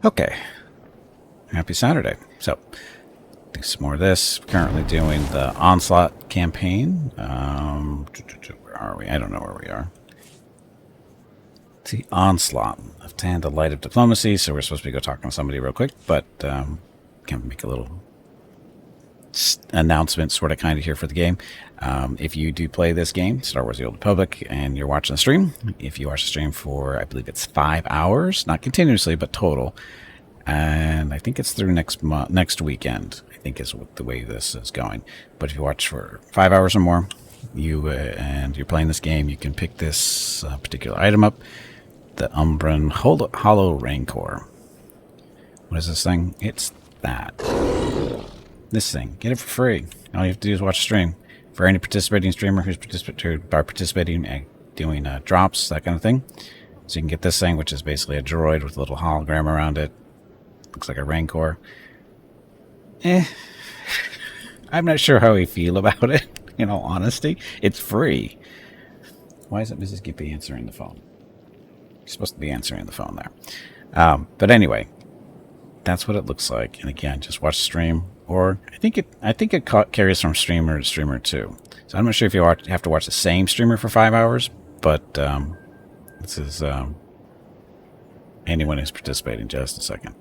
Okay, happy Saturday. So, do some more of this. Currently doing the Onslaught campaign. Where are we? I don't know where we are. It's the Onslaught. I've tanned the light of diplomacy, so we're supposed to be go talking to somebody real quick, but can make a little announcement sort of kind of here for the game. If you do play this game, Star Wars The Old Republic, and you're watching the stream, if you watch the stream for, I believe it's 5 hours, not continuously, but total, and I think it's through next weekend, I think is what the way this is going. But if you watch for 5 hours or more, and you're playing this game, you can pick this particular item up, the Umbran Hollow Rancor. What is this thing? It's that. This thing. Get it for free. All you have to do is watch the stream. For any participating streamer who's participating doing drops, that kind of thing. So you can get this thing, which is basically a droid with a little hologram around it. Looks like a Rancor. I'm not sure how I feel about it, in all honesty. It's free. Why isn't Mrs. Gippy answering the phone? She's supposed to be answering the phone there. But anyway, that's what it looks like. And again, just watch the stream. Or I think it carries from streamer to streamer too. So I'm not sure if you have to watch the same streamer for 5 hours, but this is anyone who's participating. Just a second.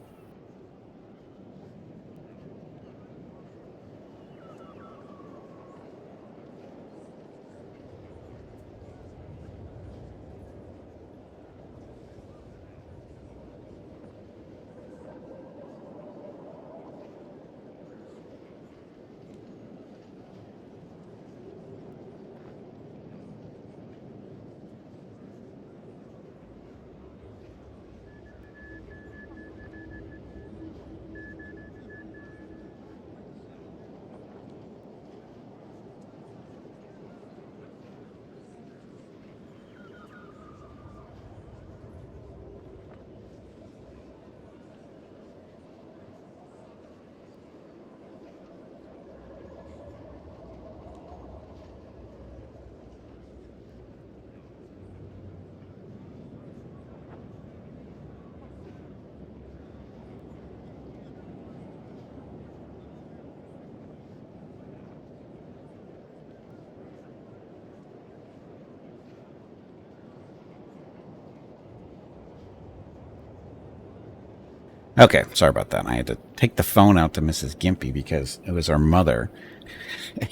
Okay, sorry about that. I had to take the phone out to Mrs. Gimpy because it was her mother.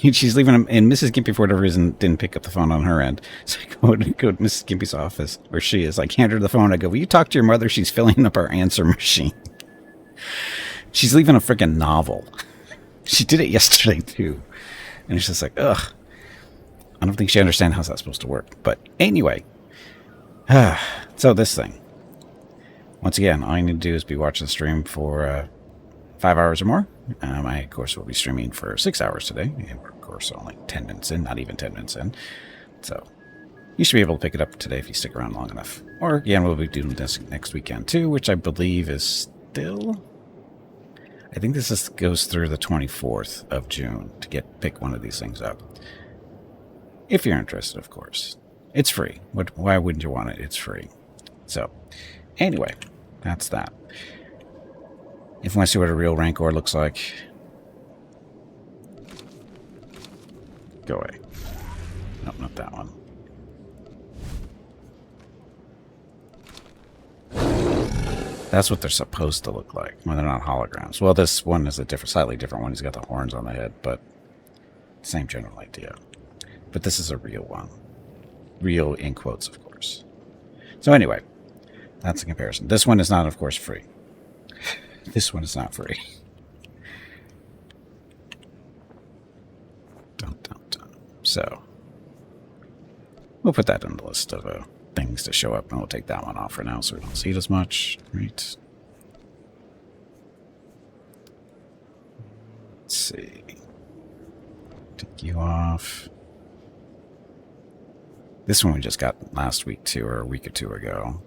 And she's leaving him, and Mrs. Gimpy, for whatever reason, didn't pick up the phone on her end. So I go to Mrs. Gimpy's office, where she is. I hand her the phone. I go, will you talk to your mother? She's filling up our answer machine. She's leaving a freaking novel. She did it yesterday, too. And it's just like, ugh. I don't think she understands how that's supposed to work. But anyway. So this thing. Once again, all you need to do is be watching the stream for 5 hours or more. I, of course, will be streaming for 6 hours today. And we're, of course, only 10 minutes in, not even 10 minutes in. So you should be able to pick it up today if you stick around long enough. Or, again, we'll be doing this next weekend, too, which I believe is still... I think this goes through the 24th of June to pick one of these things up. If you're interested, of course. It's free. Why wouldn't you want it? It's free. So, anyway, that's that. If you want to see what a real Rancor looks like, go away. No, not that one. That's what they're supposed to look like when they're not holograms. Well, this one is a slightly different one. He's got the horns on the head, but same general idea. But this is a real one. Real in quotes, of course. So anyway, that's a comparison. This one is not, of course, free. This one is not free. So, we'll put that in the list of things to show up, and we'll take that one off for now so we don't see it as much. Right. Let's see. Take you off. This one we just got last week, too, or a week or two ago.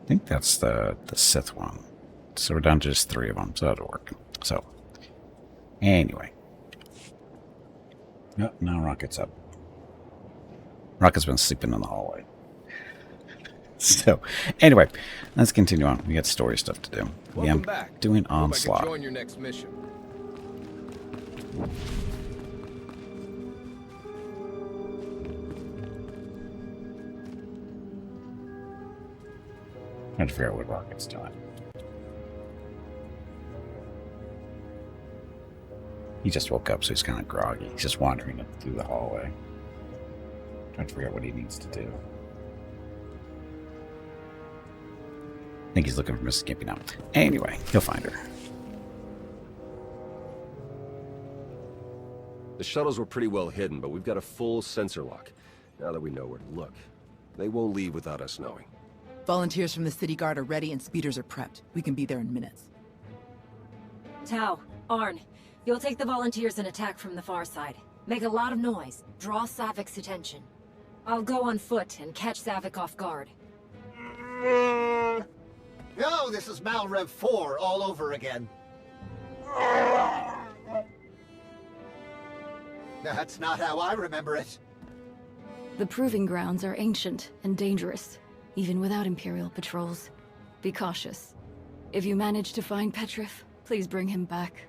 I think that's the Sith one. So we're down to just 3 of them, so that'll work. So, anyway. Nope, now Rocket's up. Rocket's been sleeping in the hallway. So, anyway, let's continue on. We got story stuff to do. Welcome back. Doing Hope I can Onslaught. join your next mission. Trying to figure out what Rocket's doing. He just woke up, so he's kind of groggy. He's just wandering up through the hallway. Trying to figure out what he needs to do. I think he's looking for Mrs. Gimpy now. Anyway, he'll find her. The shuttles were pretty well hidden, but we've got a full sensor lock. Now that we know where to look, they won't leave without us knowing. Volunteers from the city guard are ready and speeders are prepped. We can be there in minutes. Tau, Arn, you'll take the volunteers and attack from the far side. Make a lot of noise. Draw Savik's attention. I'll go on foot and catch Savik off guard. No, this is Malrev 4 all over again. That's not how I remember it. The proving grounds are ancient and dangerous, even without Imperial patrols. Be cautious. If you manage to find Petrif, please bring him back.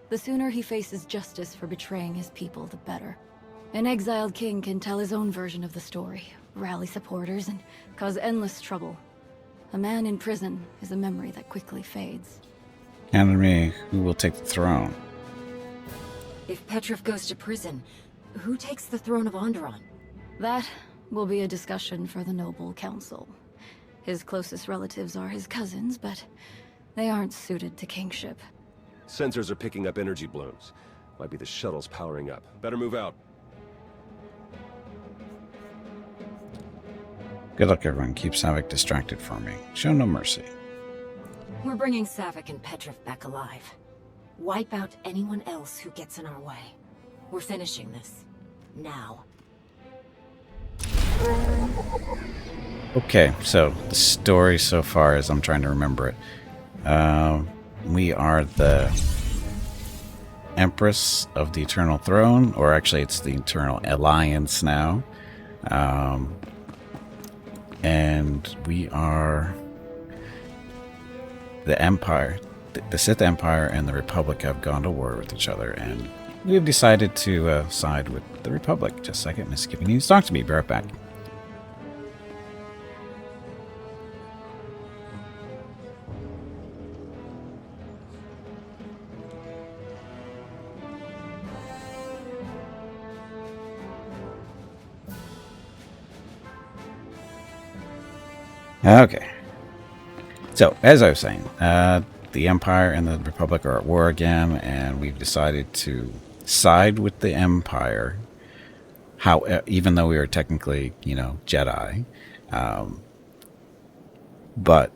The sooner he faces justice for betraying his people, the better. An exiled king can tell his own version of the story, rally supporters, and cause endless trouble. A man in prison is a memory that quickly fades. Count on me. Who will take the throne? If Petrif goes to prison, who takes the throne of Onderon? That will be a discussion for the Noble Council. His closest relatives are his cousins, but they aren't suited to kingship. Sensors are picking up energy blooms. Might be the shuttles powering up. Better move out. Good luck, everyone. Keep Savik distracted for me. Show no mercy. We're bringing Savik and Petrif back alive. Wipe out anyone else who gets in our way. We're finishing this. Now. Okay, so the story so far is I'm trying to remember it. We are the Empress of the Eternal Throne, or actually it's the Eternal Alliance now. And we are the Empire. The Sith Empire and the Republic have gone to war with each other, and we have decided to side with the Republic. Just a second, Miss Skippy needs to talk to me. Be right back. Okay. So, as I was saying, the Empire and the Republic are at war again, and we've decided to side with the Empire. Even though we are technically, Jedi, but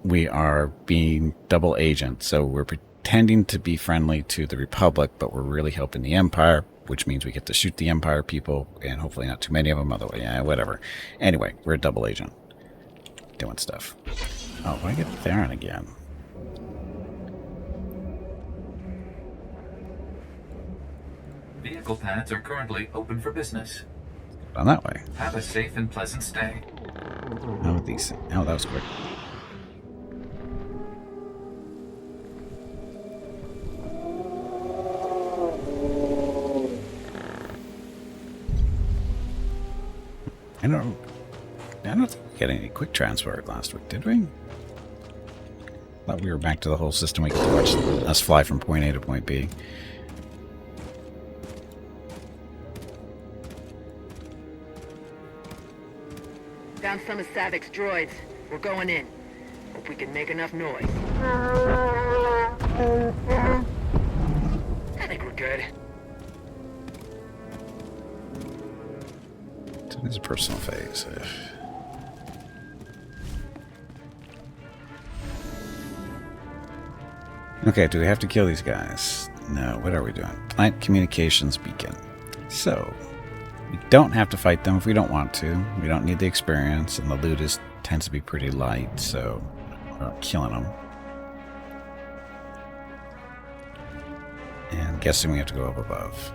we are being double agents. So we're pretending to be friendly to the Republic, but we're really helping the Empire, which means we get to shoot the Empire people, and hopefully not too many of them. Otherwise, whatever. Anyway, we're a double agent. Doing stuff. Oh, why get Theron again? Vehicle pads are currently open for business. On that way. Have a safe and pleasant stay. How are these? Oh, that was quick. I don't think we got any quick transfer last week, did we? Thought we were back to the whole system. We get to watch us fly from point A to point B. Found some of Savik's droids. We're going in. Hope we can make enough noise. I think we're good. It's a personal phase. Okay, do we have to kill these guys? No, what are we doing? Plant communications beacon. So, we don't have to fight them if we don't want to. We don't need the experience, and the loot tends to be pretty light, so we're not killing them. And I'm guessing we have to go up above.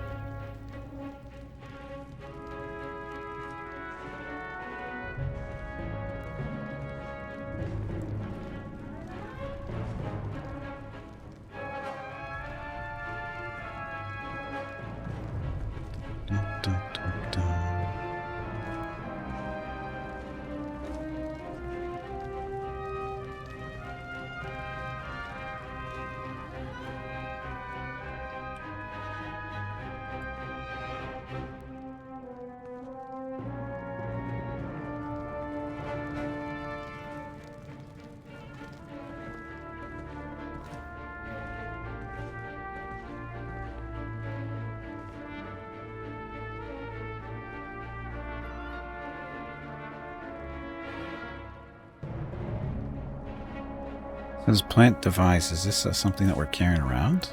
This plant device, is this something that we're carrying around?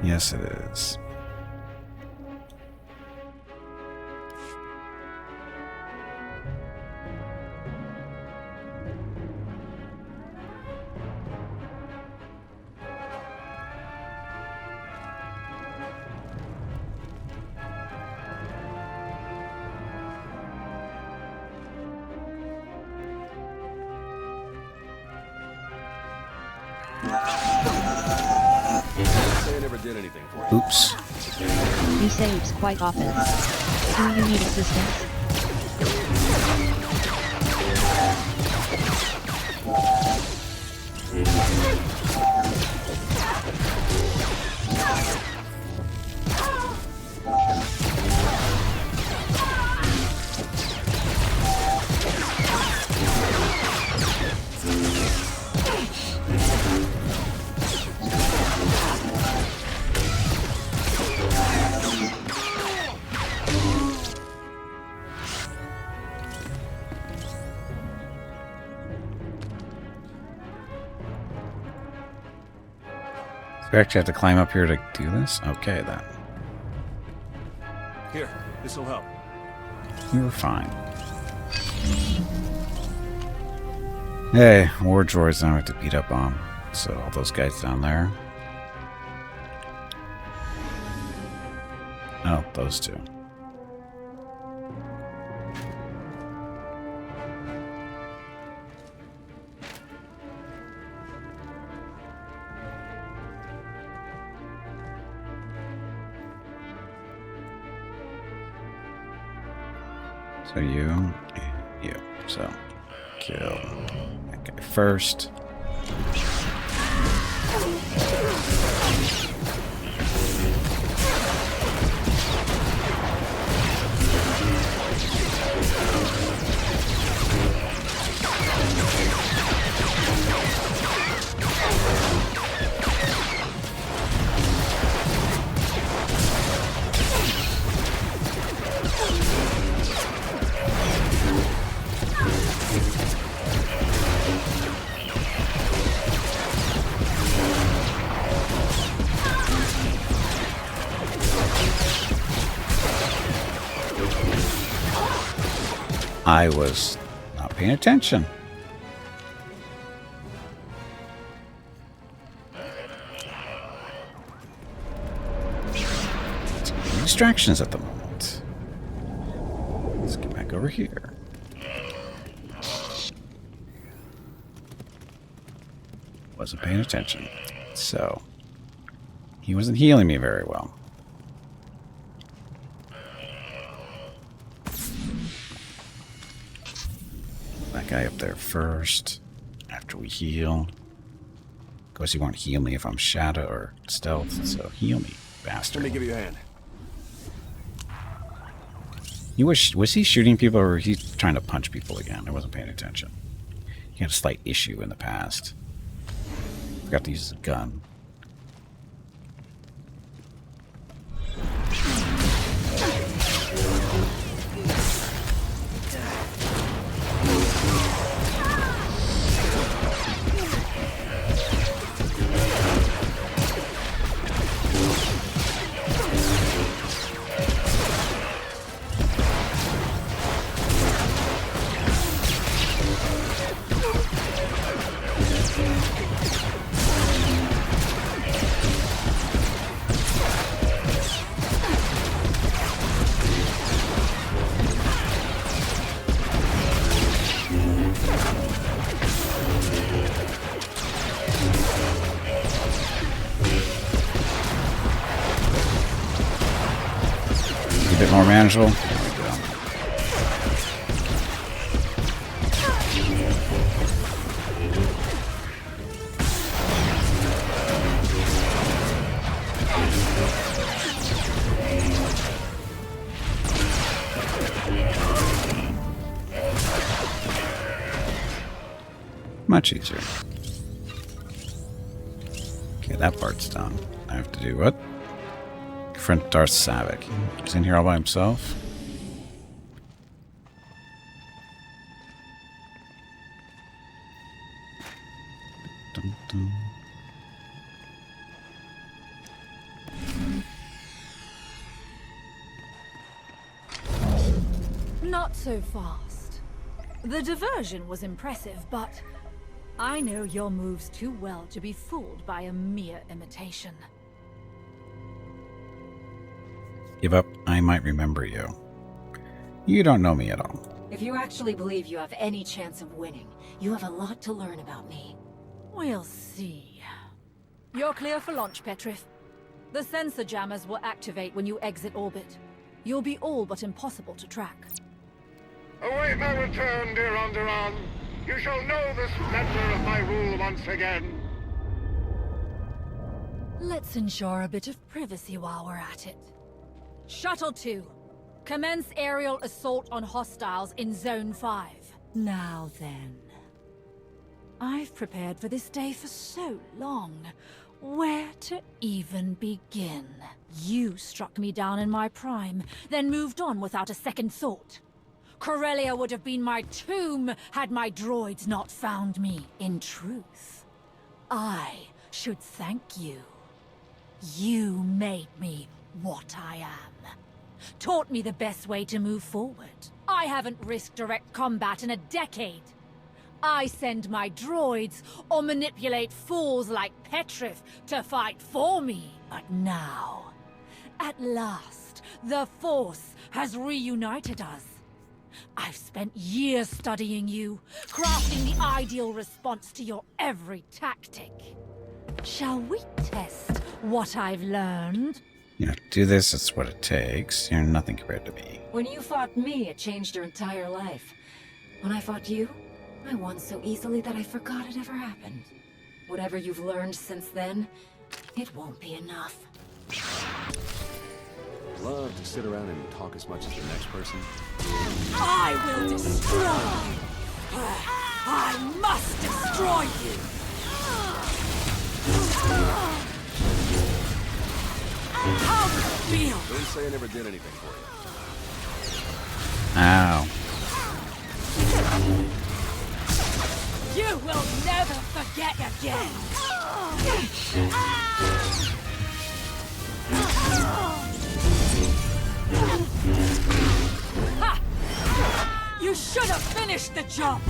Yes, it is. Say I never did anything for you. Oops. He saves quite often. Do you need assistance? We actually have to climb up here to do this? Okay, then. Here, this'll help. You were fine. Hey, war droids now have to beat up on. So all those guys down there. Oh, those two. So you, and you. So kill that guy first. I was not paying attention. Too many distractions at the moment. Let's get back over here. Wasn't paying attention. So, he wasn't healing me very well. That guy up there first, after we heal. Of course, he won't heal me if I'm shadow or stealth, so heal me, bastard. Let me give you a hand. Was he shooting people or was he trying to punch people again? I wasn't paying attention. He had a slight issue in the past. Forgot to use his gun. A bit more manageable. There we go. Much easier. Okay, that part's done. I have to do what? Confront Darth Savik. He's in here all by himself. dun, dun. Not so fast. The diversion was impressive, but I know your moves too well to be fooled by a mere imitation. Give up. I might remember you. You don't know me at all. If you actually believe you have any chance of winning, you have a lot to learn about me. We'll see. You're clear for launch, Petrif. The sensor jammers will activate when you exit orbit. You'll be all but impossible to track. Await my return, dear Onderon. You shall know the splendor of my rule once again. Let's ensure a bit of privacy while we're at it. Shuttle 2. Commence aerial assault on hostiles in Zone 5. Now then. I've prepared for this day for so long. Where to even begin? You struck me down in my prime, then moved on without a second thought. Corellia would have been my tomb had my droids not found me. In truth, I should thank you. You made me what I am. Taught me the best way to move forward. I haven't risked direct combat in a decade. I send my droids or manipulate fools like Petrif to fight for me. But now, at last, the Force has reunited us. I've spent years studying you, crafting the ideal response to your every tactic. Shall we test what I've learned? You know, do this, it's what it takes. You're nothing compared to me. When you fought me, it changed your entire life. When I fought you, I won so easily that I forgot it ever happened. Whatever you've learned since then, it won't be enough. Love to sit around and talk as much as the next person. I will destroy you! I must destroy you! How does it feel? Don't say I never did anything for you. Ow. You will never forget again! Ha! You should have finished the job!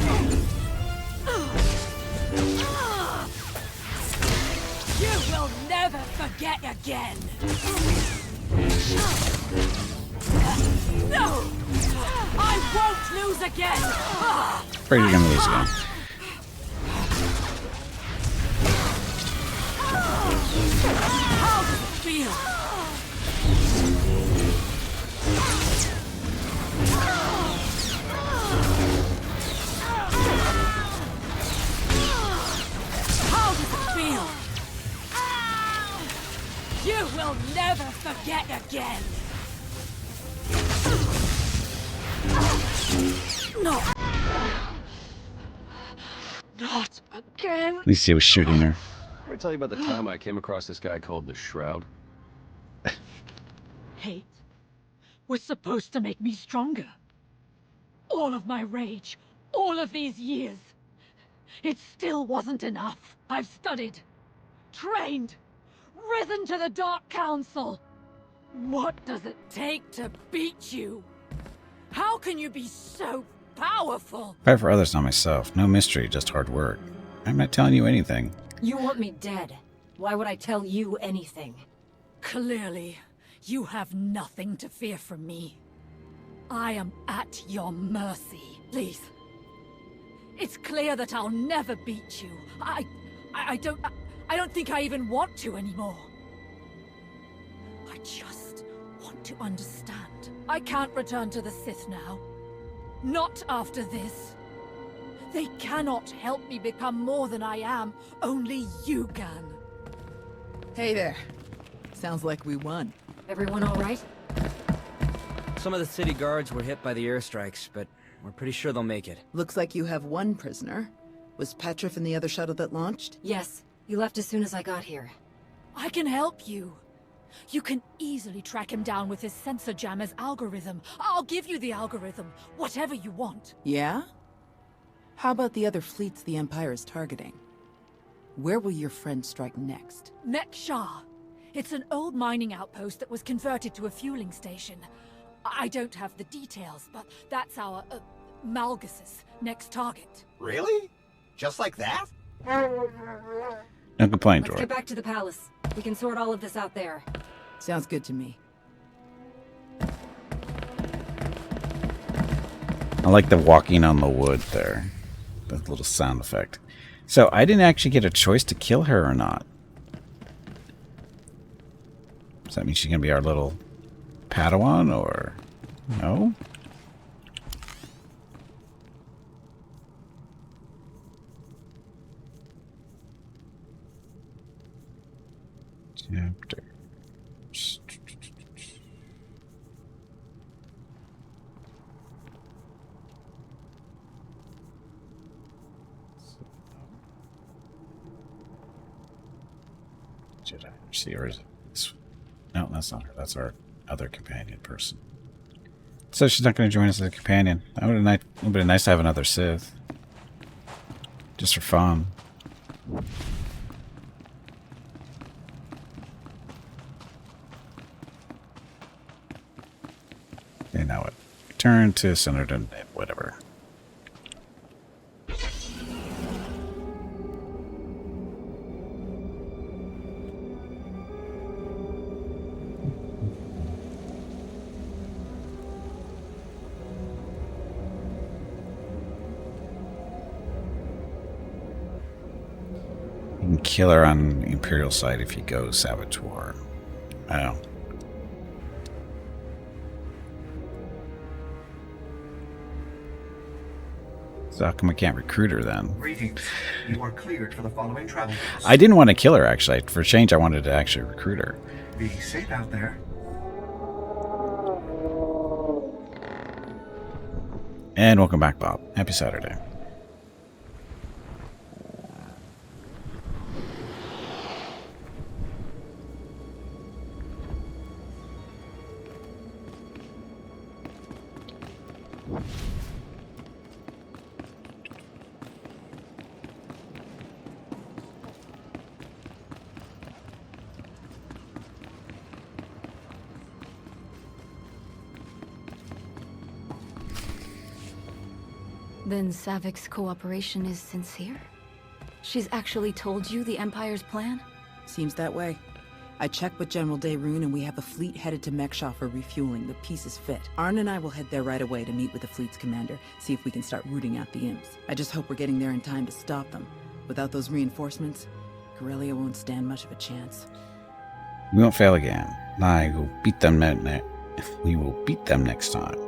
You will never forget again! No! I won't lose again! Afraid you're gonna lose again. How does it feel? How does it feel? You will never forget again! No! Not again! At least he was shooting her. Let me tell you about the time I came across this guy called the Shroud. Hate was supposed to make me stronger. All of my rage, all of these years. It still wasn't enough. I've studied, trained, risen to the Dark Council. What does it take to beat you? How can you be so powerful? Fight for others, not myself. No mystery, just hard work. I'm not telling you anything. You want me dead. Why would I tell you anything? Clearly, you have nothing to fear from me. I am at your mercy. Please. It's clear that I'll never beat you. I don't think I even want to anymore. I just want to understand. I can't return to the Sith now. Not after this. They cannot help me become more than I am. Only you can. Hey there. Sounds like we won. Everyone all right? Some of the city guards were hit by the airstrikes, but we're pretty sure they'll make it. Looks like you have one prisoner. Was Petrif in the other shuttle that launched? Yes. He left as soon as I got here. I can help you. You can easily track him down with his sensor jammer's algorithm. I'll give you the algorithm, whatever you want. Yeah? How about the other fleets the Empire is targeting? Where will your friend strike next? Mek-Sha. It's an old mining outpost that was converted to a fueling station. I don't have the details, but that's our, Malgus's next target. Really? Just like that? No complaint, Let's Droid. get back to the palace. We can sort all of this out there. Sounds good to me. I like the walking on the wood there. That little sound effect. So I didn't actually get a choice to kill her or not. Does that mean she's going to be our little Padawan or no? Chapter. Jedi. See, or is it this? No, that's not her. That's our other companion person. So she's not going to join us as a companion. That would have been nice to have another Sith. Just for fun. Okay, now what? Return to Senator, whatever. You can kill her on Imperial side if you go Saboteur. Oh. So how come I can't recruit her then? Greetings. You are cleared for the following travel course. I didn't want to kill her, actually. For a change, I wanted to actually recruit her. Be safe out there. And welcome back, Bob. Happy Saturday. Then Savik's cooperation is sincere? She's actually told you the Empire's plan? Seems that way. I checked with General Daerun and we have a fleet headed to Mek-Sha for refueling. The pieces fit. Arn and I will head there right away to meet with the fleet's commander, see if we can start rooting out the imps. I just hope we're getting there in time to stop them. Without those reinforcements, Corellia won't stand much of a chance. We won't fail again. I will beat them we will beat them next time.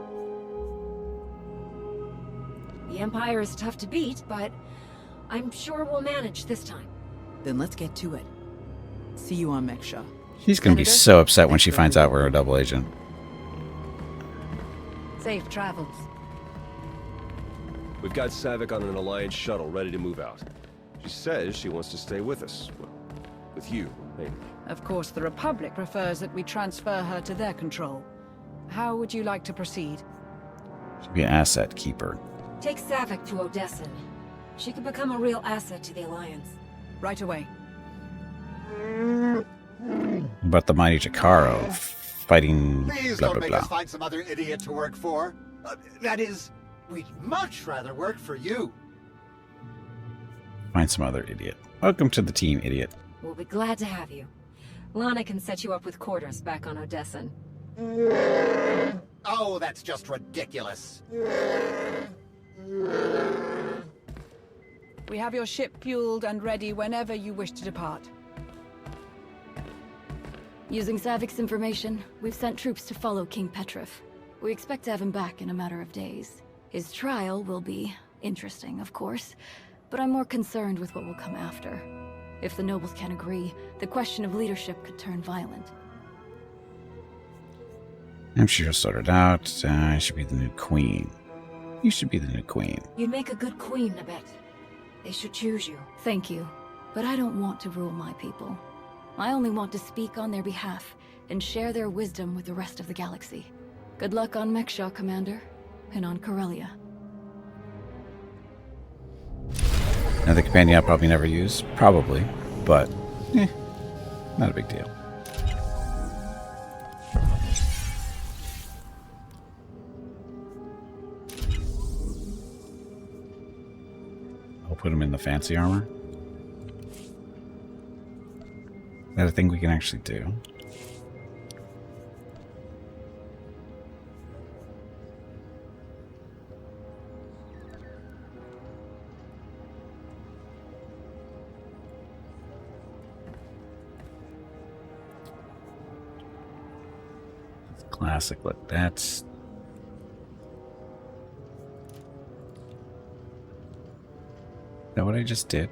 The Empire is tough to beat, but I'm sure we'll manage this time. Then let's get to it. See you on Mek-Sha. She's going to be so upset when she finds out we're a double agent. Safe travels. We've got Savik on an Alliance shuttle ready to move out. She says she wants to stay with us. Well, with you, mainly. Of course, the Republic prefers that we transfer her to their control. How would you like to proceed? She'll be an asset keeper. Take Savik to Odessin. She could become a real asset to the Alliance. Right away. What about the mighty Jakaro fighting Please blah don't blah make blah. us find some other idiot to work for. That is, we'd much rather work for you. Find some other idiot. Welcome to the team, idiot. We'll be glad to have you. Lana can set you up with quarters back on Odessin. Oh, that's just ridiculous. We have your ship fueled and ready whenever you wish to depart. Using Savik's information, we've sent troops to follow King Petrif. We expect to have him back in a matter of days. His trial will be interesting, of course, but I'm more concerned with what will come after. If the nobles can't agree, the question of leadership could turn violent. I'm sure you'll sort it out. I should be the new queen. You should be the new queen. You'd make a good queen, Nabet. They should choose you. Thank you, but I don't want to rule my people. I only want to speak on their behalf and share their wisdom with the rest of the galaxy. Good luck on Mek-Sha, Commander, and on Corellia. Another companion I'll probably never use. Probably. But, not a big deal. I'll put him in the fancy armor. Is that a thing we can actually do? Classic look. That's... Is that what I just did?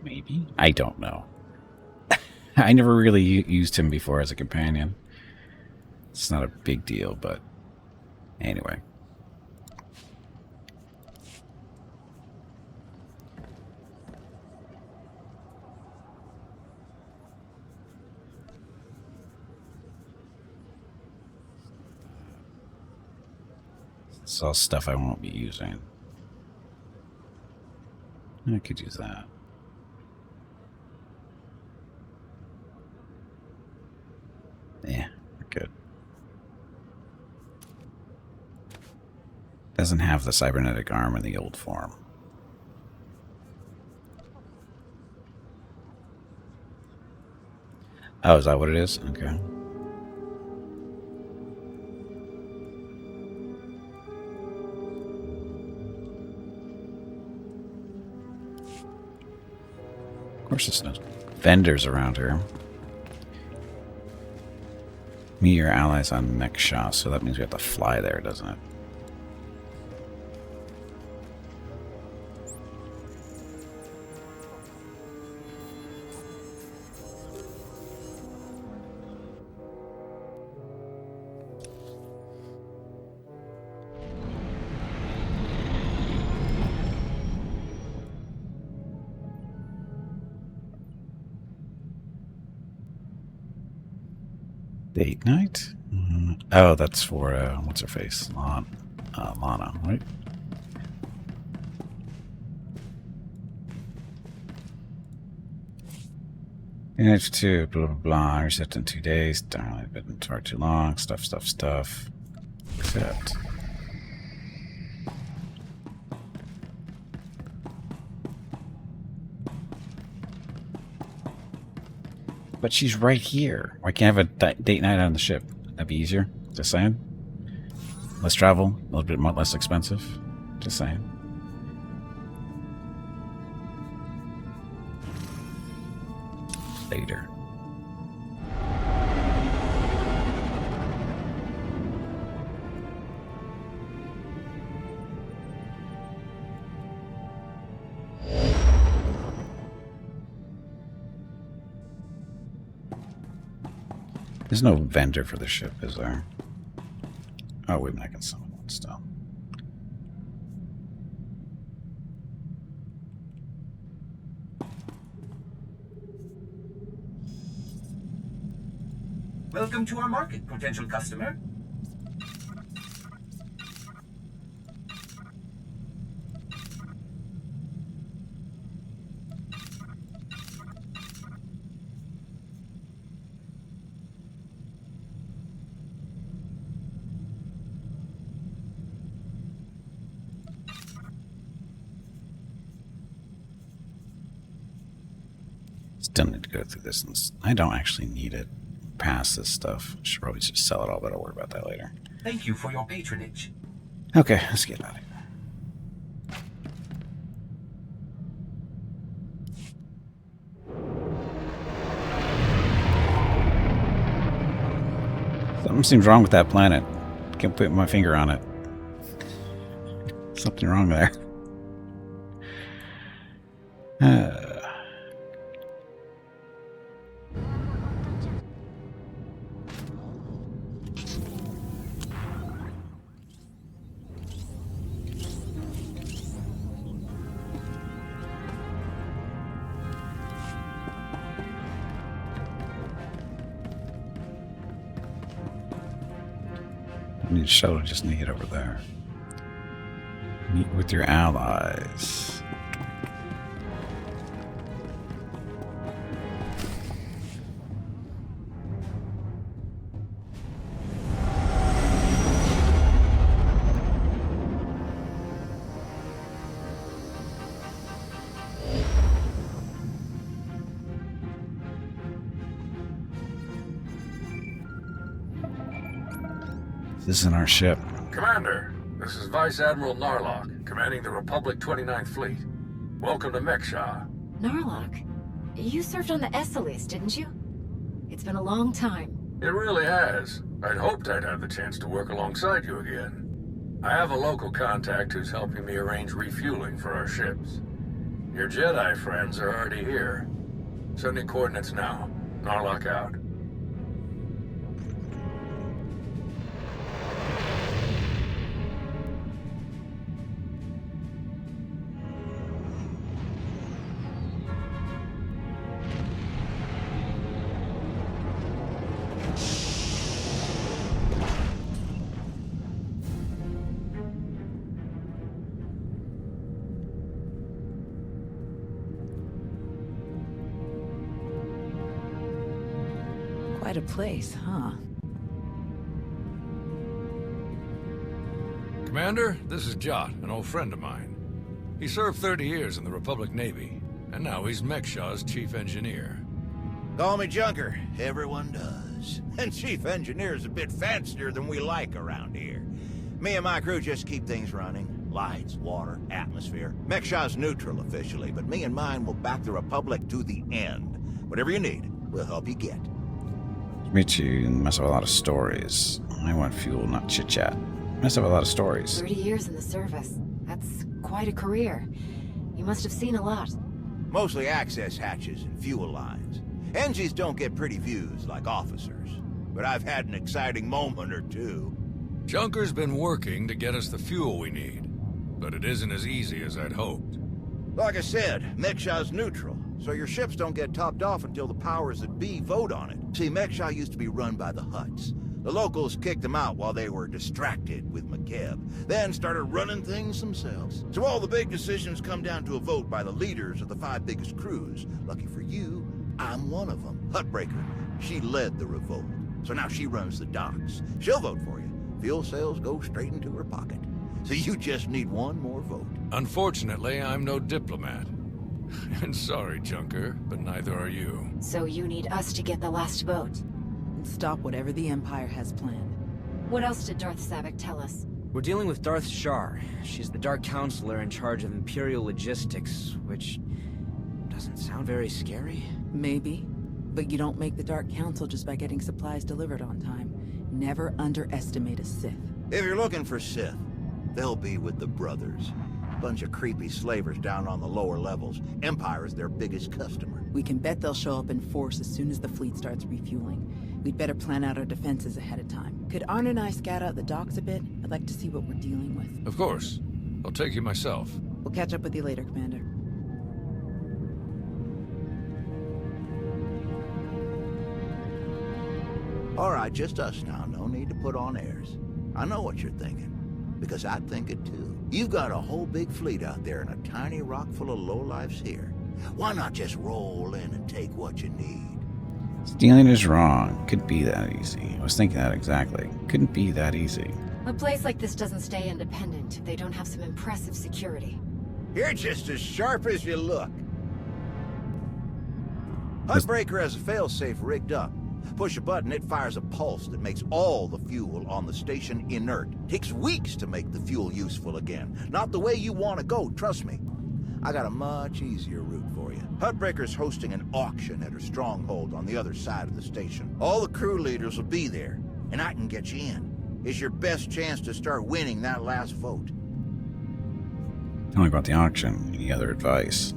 Maybe? I don't know. I never really used him before as a companion. It's not a big deal, but anyway. It's all stuff I won't be using. I could use that. Yeah, we're good. Doesn't have the cybernetic arm in the old form. Oh, is that what it is? Okay. Of course there's no vendors around here. Meet your allies on Mekshah, so that means we have to fly there, doesn't it? Date night? Oh, that's for, what's her face? Lana, right? Image 2, blah, blah, blah. Reset in 2 days. Darn, been far too long. Stuff. Accept. But she's right here. Why can't I have a date night on the ship? That'd be easier. Just saying. Less travel, a little bit more, less expensive. Just saying. Later. There's no vendor for the ship, is there? Oh, wait a minute, I can summon one still. Welcome to our market, potential customer. Still need to go through this, and I don't actually need it past this stuff. I should probably just sell it all, but I'll worry about that later. Thank you for your patronage. Okay, let's get out of here. Something seems wrong with that planet. Can't put my finger on it. Something wrong there. I need a shuttle just need to get over there. Meet with your allies. This isn't our ship. Commander, this is Vice Admiral Narlock, commanding the Republic 29th Fleet. Welcome to Mekshah. Narlock, you served on the Esseles, didn't you? It's been a long time. It really has. I'd hoped I'd have the chance to work alongside you again. I have a local contact who's helping me arrange refueling for our ships. Your Jedi friends are already here. Sending coordinates now. Narlock out. Quite a place, huh? Commander, this is Jot, an old friend of mine. He served 30 years in the Republic Navy, and now he's Mekshah's chief engineer. Call me Junker. Everyone does. And chief engineer's a bit fancier than we like around here. Me and my crew just keep things running. Lights, water, atmosphere. Mekshah's neutral officially, but me and mine will back the Republic to the end. Whatever you need, we'll help you get. Meet you and mess up a lot of stories. I want fuel, not chit-chat. Mess up a lot of stories. 30 years in the service. That's quite a career. You must have seen a lot. Mostly access hatches and fuel lines. Engies don't get pretty views like officers. But I've had an exciting moment or two. Junker's been working to get us the fuel we need, but it isn't as easy as I'd hoped. Like I said, Mekshah's neutral, so your ships don't get topped off until the powers that be vote on it. See, Mekshah used to be run by the Hutts. The locals kicked them out while they were distracted with McKeb, then started running things themselves. So all the big decisions come down to a vote by the leaders of the 5 biggest crews. Lucky for you, I'm one of them. Huttbreaker. She led the revolt. So now she runs the docks. She'll vote for you. Fuel sales go straight into her pocket. So you just need one more vote. Unfortunately, I'm no diplomat. And sorry, Junker, but neither are you. So you need us to get the last vote. And stop whatever the Empire has planned. What else did Darth Savik tell us? We're dealing with Darth Shar. She's the Dark Counselor in charge of Imperial logistics, which doesn't sound very scary. Maybe. But you don't make the Dark Council just by getting supplies delivered on time. Never underestimate a Sith. If you're looking for Sith, they'll be with the Brothers. Bunch of creepy slavers down on the lower levels. Empire is their biggest customer. We can bet they'll show up in force as soon as the fleet starts refueling. We'd better plan out our defenses ahead of time. Could Arn and I scout out the docks a bit? I'd like to see what we're dealing with. Of course. I'll take you myself. We'll catch up with you later, Commander. All right, just us now. No need to put on airs. I know what you're thinking, because I think it too. You've got a whole big fleet out there and a tiny rock full of lowlifes here. Why not just roll in and take what you need? Stealing is wrong. Couldn't be that easy. I was thinking that exactly. Couldn't be that easy. A place like this doesn't stay independent if they don't have some impressive security. You're just as sharp as you look. Huttbreaker has a failsafe rigged up. Push a button, it fires a pulse that makes all the fuel on the station inert. Takes weeks to make the fuel useful again. Not the way you want to go, trust me. I got a much easier route for you. Huttbreaker's hosting an auction at her stronghold on the other side of the station. All the crew leaders will be there, and I can get you in. It's your best chance to start winning that last vote. Tell me about the auction. Any other advice?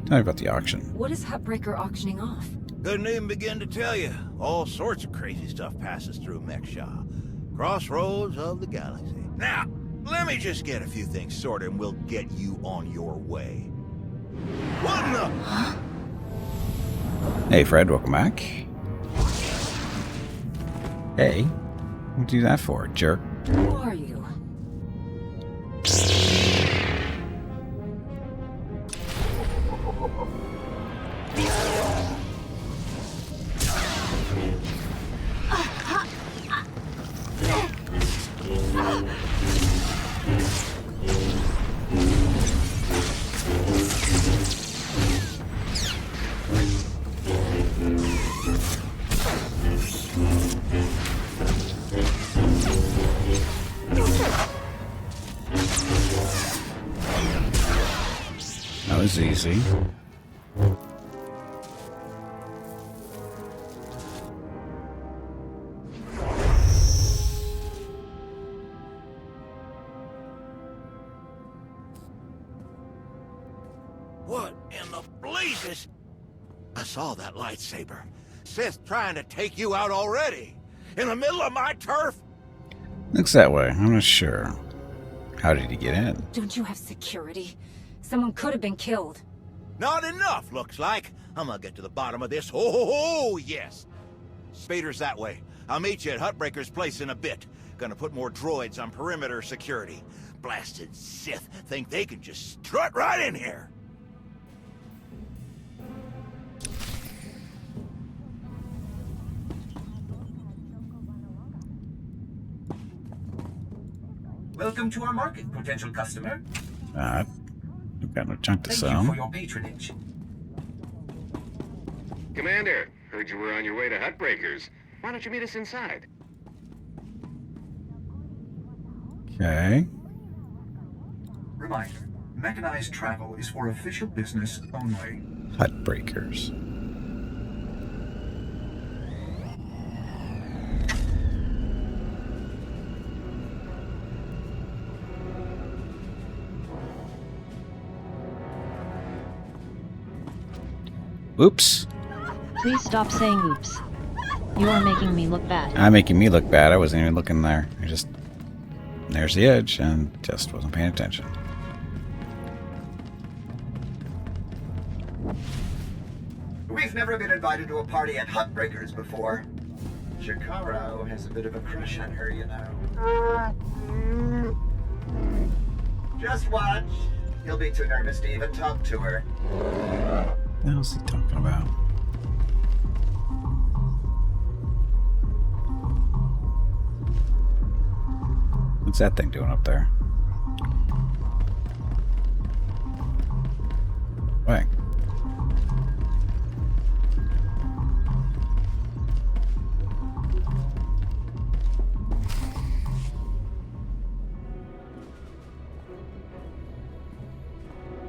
Tell me about the auction. What is Huttbreaker auctioning off? Couldn't even begin to tell you. All sorts of crazy stuff passes through Mekshah. Crossroads of the galaxy. Now, let me just get a few things sorted and we'll get you on your way. What in the... Hey, Fred, welcome back. Hey, what'd you do that for, jerk? Who are you? was easy. What in the blazes? I saw that lightsaber. Sith trying to take you out already. In the middle of my turf? Looks that way. I'm not sure. How did he get in? Don't you have security? Someone could have been killed. Not enough, looks like. I'm gonna get to the bottom of this. Oh, yes. Spader's that way. I'll meet you at Hutbreaker's place in a bit. Gonna put more droids on perimeter security. Blasted Sith think they can just strut right in here. Welcome to our market, potential customer. We've got no junk to Thank sell. you for your patronage. Commander, heard you were on your way to Hutbreakers. Why don't you meet us inside? Okay. Reminder, mechanized travel is for official business only. Hutbreakers. Oops. Please stop saying oops. You are making me look bad. I'm making me look bad. I wasn't even looking there. I just... There's the edge, and just wasn't paying attention. We've never been invited to a party at Hutbreakers before. Shikaro has a bit of a crush on her, you know. Just watch. He'll be too nervous to even talk to her. What the hell's he talking about? What's that thing doing up there? Wait.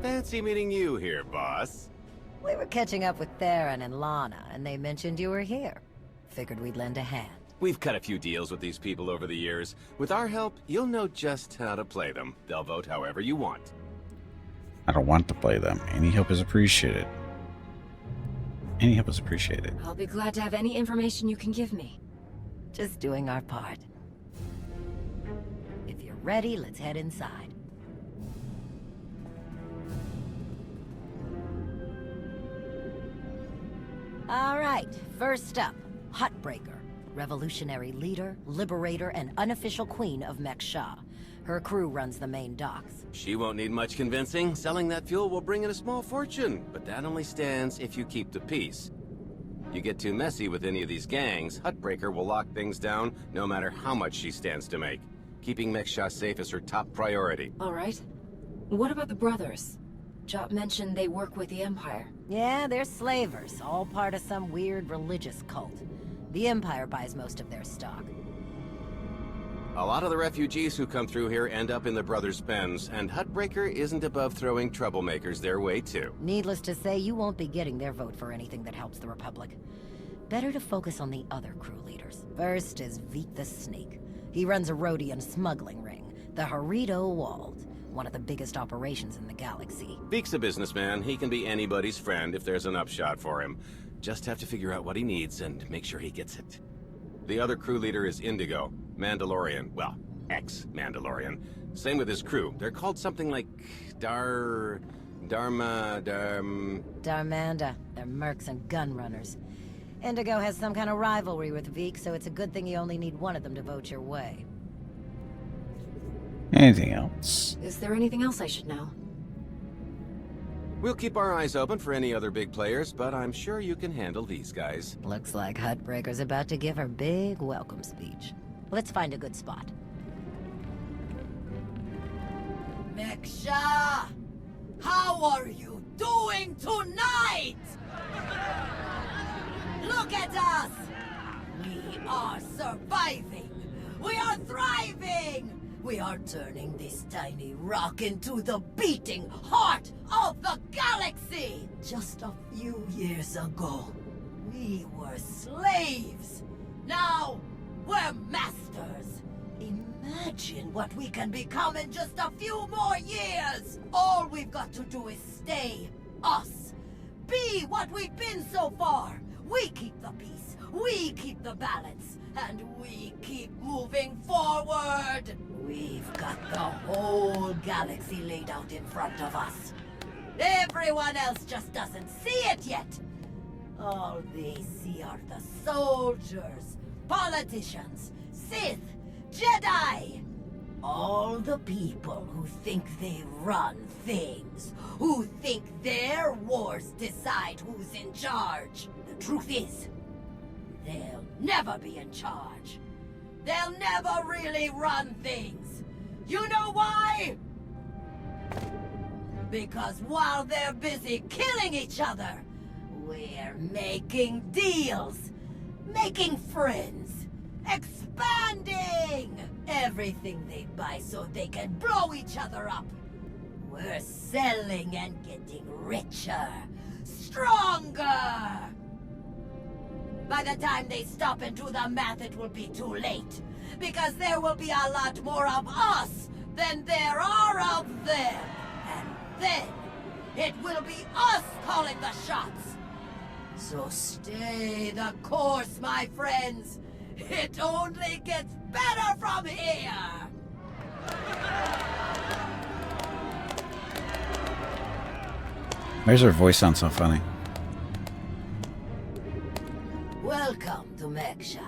Fancy meeting you here, boss. We were catching up with Theron and Lana, and they mentioned you were here. Figured we'd lend a hand. We've cut a few deals with these people over the years. With our help, you'll know just how to play them. They'll vote however you want. I don't want to play them. Any help is appreciated. Any help is appreciated. I'll be glad to have any information you can give me. Just doing our part. If you're ready, let's head inside. All right, first up, Hutbreaker. Revolutionary leader, liberator, and unofficial queen of Mek-Sha. Her crew runs the main docks. She won't need much convincing. Selling that fuel will bring in a small fortune, but that only stands if you keep the peace. You get too messy with any of these gangs, Hutbreaker will lock things down no matter how much she stands to make. Keeping Mek-Sha safe is her top priority. All right. What about the brothers? Jop mentioned they work with the Empire. Yeah, they're slavers, all part of some weird religious cult. The Empire buys most of their stock. A lot of the refugees who come through here end up in the brothers' pens, and Hutbreaker isn't above throwing troublemakers their way too. Needless to say, you won't be getting their vote for anything that helps the Republic. Better to focus on the other crew leaders. First is Veek the Snake. He runs a Rhodian smuggling ring, the Harito Walled, one of the biggest operations in the galaxy. Veek's a businessman. He can be anybody's friend if there's an upshot for him. Just have to figure out what he needs and make sure he gets it. The other crew leader is Indigo, Mandalorian. Well, ex-Mandalorian. Same with his crew. They're called something like Darmanda. They're mercs and gun runners. Indigo has some kind of rivalry with Veek, so it's a good thing you only need one of them to vote your way. Anything else? Is there anything else I should know? We'll keep our eyes open for any other big players, but I'm sure you can handle these guys. Looks like Hutbreaker's about to give her big welcome speech. Let's find a good spot. Mek-Sha! How are you doing tonight? Look at us! We are surviving! We are thriving! We are turning this tiny rock into the beating heart of the galaxy! Just a few years ago, we were slaves. Now, we're masters. Imagine what we can become in just a few more years! All we've got to do is stay us. Be what we've been so far. We keep the peace, we keep the balance, and we keep moving forward. We've got the whole galaxy laid out in front of us. Everyone else just doesn't see it yet. All they see are the soldiers, politicians, Sith, Jedi. All the people who think they run things, who think their wars decide who's in charge. The truth is, they'll never be in charge. They'll never really run things. You know why? Because while they're busy killing each other, we're making deals, making friends, expanding everything they buy so they can blow each other up. We're selling and getting richer, stronger. By the time they stop and do the math, it will be too late. Because there will be a lot more of us than there are of them. And then, it will be us calling the shots. So stay the course, my friends. It only gets better from here. Why does her voice sound so funny? Welcome to Meksha.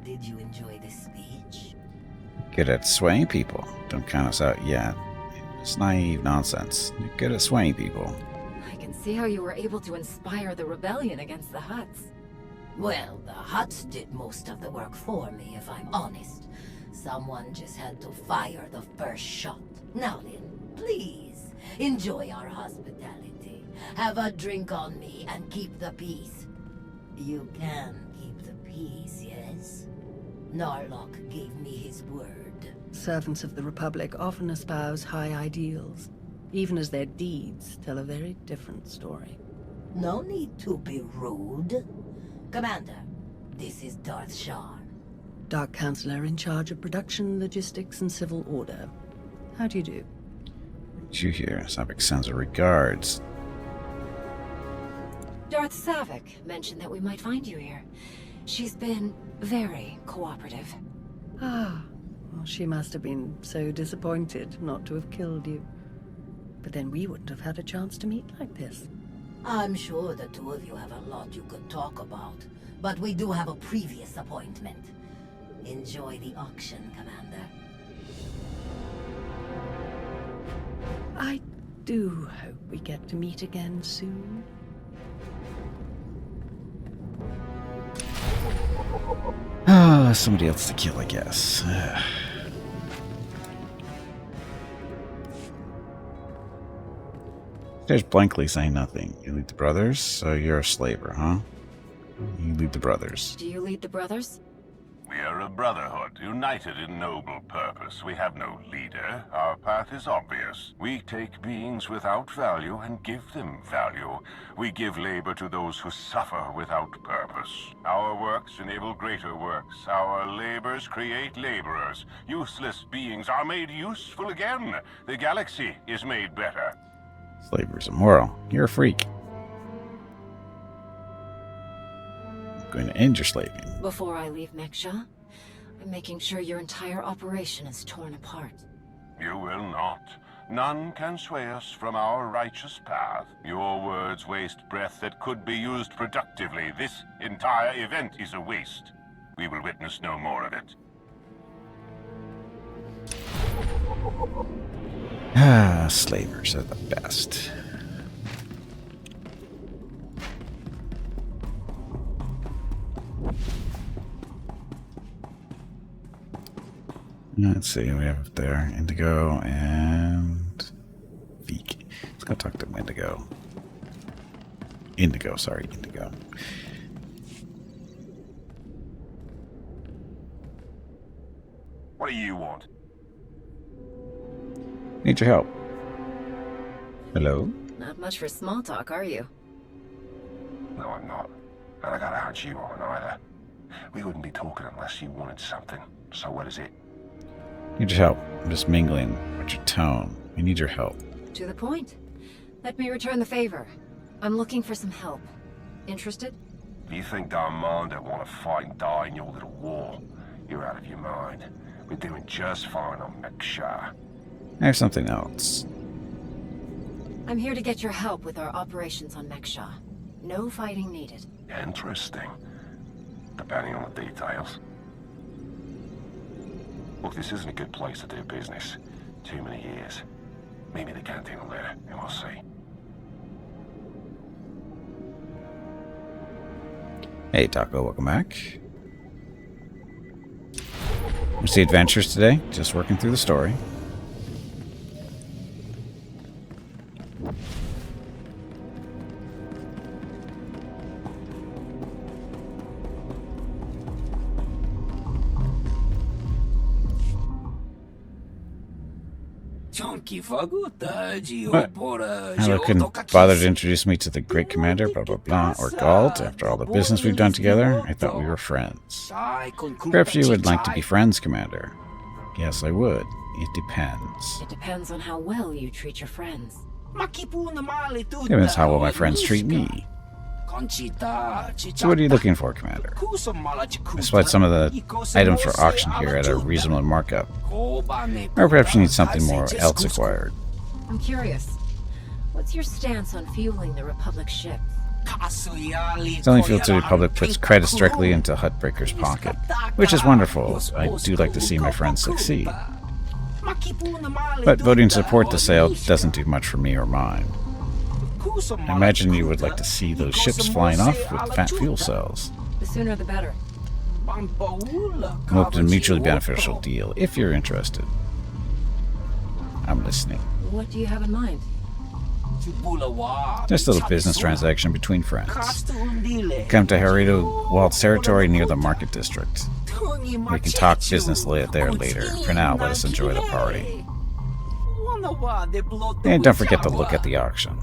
Did you enjoy this speech? Good at swaying people. Don't count us out yet. It's naive nonsense. You're good at swaying people. I can see how you were able to inspire the rebellion against the Hutts. Well, the Hutts did most of the work for me, if I'm honest. Someone just had to fire the first shot. Now then, please, enjoy our hospitality. Have a drink on me and keep the peace. You can keep the peace, yes? Narlock gave me his word. Servants of the Republic often espouse high ideals, even as their deeds tell a very different story. No need to be rude. Commander, this is Darth Shar. Dark Counselor in charge of production, logistics, and civil order. How do you do? Did you hear? Savik sends her regards. Darth Savik mentioned that we might find you here. She's been very cooperative. Ah, well, she must have been so disappointed not to have killed you. But then we wouldn't have had a chance to meet like this. I'm sure the two of you have a lot you could talk about, but we do have a previous appointment. Enjoy the auction, Commander. I do hope we get to meet again soon. Ah, somebody else to kill, I guess. There's blankly saying nothing. You lead the brothers, so you're a slaver, huh? You lead the brothers. Do you lead the brothers? We are a brotherhood, united in noble purpose. We have no leader. Our path is obvious. We take beings without value and give them value. We give labor to those who suffer without purpose. Our works enable greater works. Our labors create laborers. Useless beings are made useful again. The galaxy is made better. Slavery's immoral. You're a freak. I'm going to end your slaving. Before I leave Meksha, I'm making sure your entire operation is torn apart. You will not. None can sway us from our righteous path. Your words waste breath that could be used productively. This entire event is a waste. We will witness no more of it. Ah, slavers are the best. Let's see what we have up there. Indigo and Veek. Let's go talk to Indigo. Indigo. What do you want? Need your help. Hello? Not much for small talk, are you? No, I'm not. And I gotta urge you on either. We wouldn't be talking unless you wanted something. So what is it? Need your help. I'm just mingling with your tone. I need your help. To the point. Let me return the favor. I'm looking for some help. Interested? You think Darmanda want to fight and die in your little war? You're out of your mind. We're doing just fine on Mekshar. I have something else. I'm here to get your help with our operations on Mekshar. No fighting needed. Interesting. Depending on the details. Look, this isn't a good place to do business. Too many years. Maybe the canteen will later, and we'll see. Hey, Taco, welcome back. What's the adventures today? Just working through the story. What? Hala couldn't bother to introduce me to the great commander, blah blah blah, or Galt. After all the business we've done together, I thought we were friends. Perhaps you would like to be friends, Commander. Yes, I would. It depends. It depends on how well you treat your friends. Depends how well my friends treat me. So what are you looking for, Commander? I spotted some of the items for auction here at a reasonable markup. Or perhaps you need something more else acquired. I'm curious. What's your stance on fueling the Republic ships? Selling fuel to the Republic puts credits directly into Huttbreaker's pocket, which is wonderful. I do like to see my friends succeed. But voting to support the sale doesn't do much for me or mine. I imagine you would like to see those ships flying off with fat fuel cells. The sooner the better. I'm open to a mutually beneficial deal, if you're interested. I'm listening. What do you have in mind? Just a little business transaction between friends. Come to Harrido Walt's territory near the market district. We can talk business there later. For now, let us enjoy the party. And don't forget to look at the auction.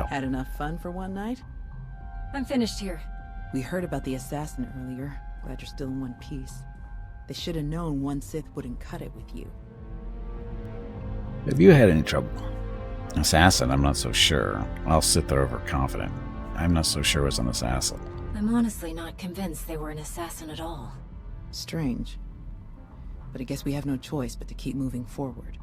Had enough fun for one night? I'm finished here. We heard about the assassin earlier. Glad you're still in one piece. They should have known one Sith wouldn't cut it with you. Have you had any trouble? Assassin, I'm not so sure. I'll sit there overconfident. I'm not so sure it was an assassin. I'm honestly not convinced they were an assassin at all. Strange. But I guess we have no choice but to keep moving forward.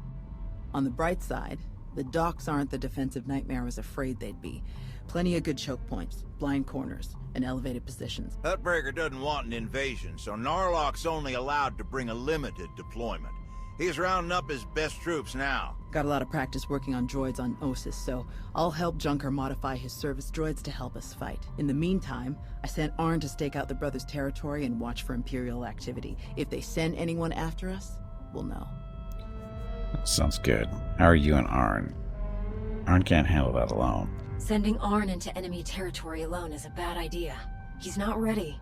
On the bright side, the docks aren't the defensive nightmare I was afraid they'd be. Plenty of good choke points, blind corners, and elevated positions. Huttbreaker doesn't want an invasion, so Narlock's only allowed to bring a limited deployment. He's rounding up his best troops now. Got a lot of practice working on droids on Ossus, so I'll help Junker modify his service droids to help us fight. In the meantime, I sent Arn to stake out the Brothers' territory and watch for Imperial activity. If they send anyone after us, we'll know. Sounds good. How are you and Arn? Arn can't handle that alone. Sending Arn into enemy territory alone is a bad idea. He's not ready.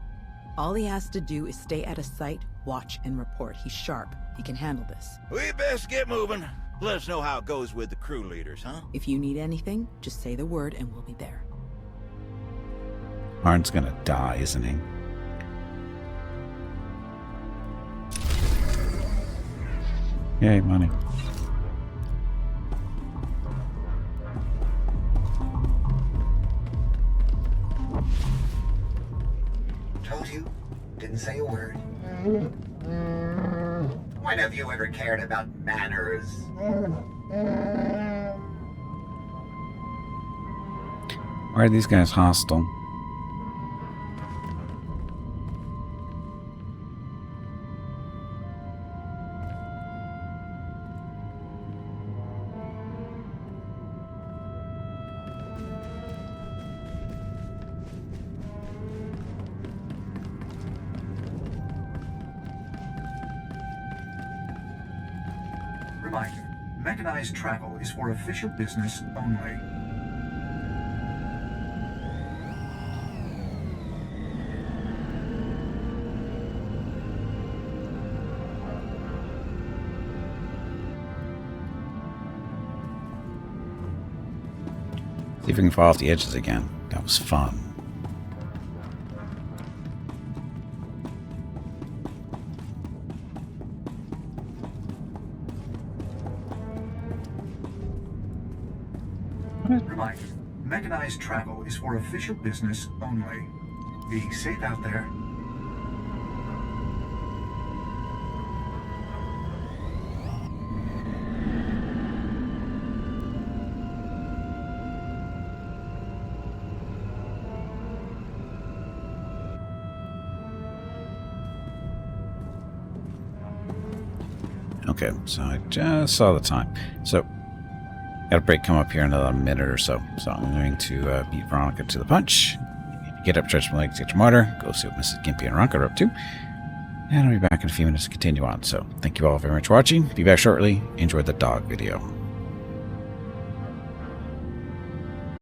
All he has to do is stay out of sight, watch, and report. He's sharp. He can handle this. We best get moving. Let us know how it goes with the crew leaders, huh? If you need anything, just say the word and we'll be there. Arn's gonna die, isn't he? Yay, money. Told you, didn't say a word. When have you ever cared about manners? Why are these guys hostile? Reminder, mechanized travel is for official business only. See if we can fall off the edges again. That was fun. Reminder, mechanized travel is for official business only. Be safe out there. Okay, so I just saw the time. So, got a break come up here in another minute or so. So I'm going to beat Veronica to the punch. Get up, stretch my legs, get your motor. Go see what Mrs. Gimpy and Veronica are up to. And I'll be back in a few minutes to continue on. So, thank you all very much for watching. Be back shortly. Enjoy the dog video.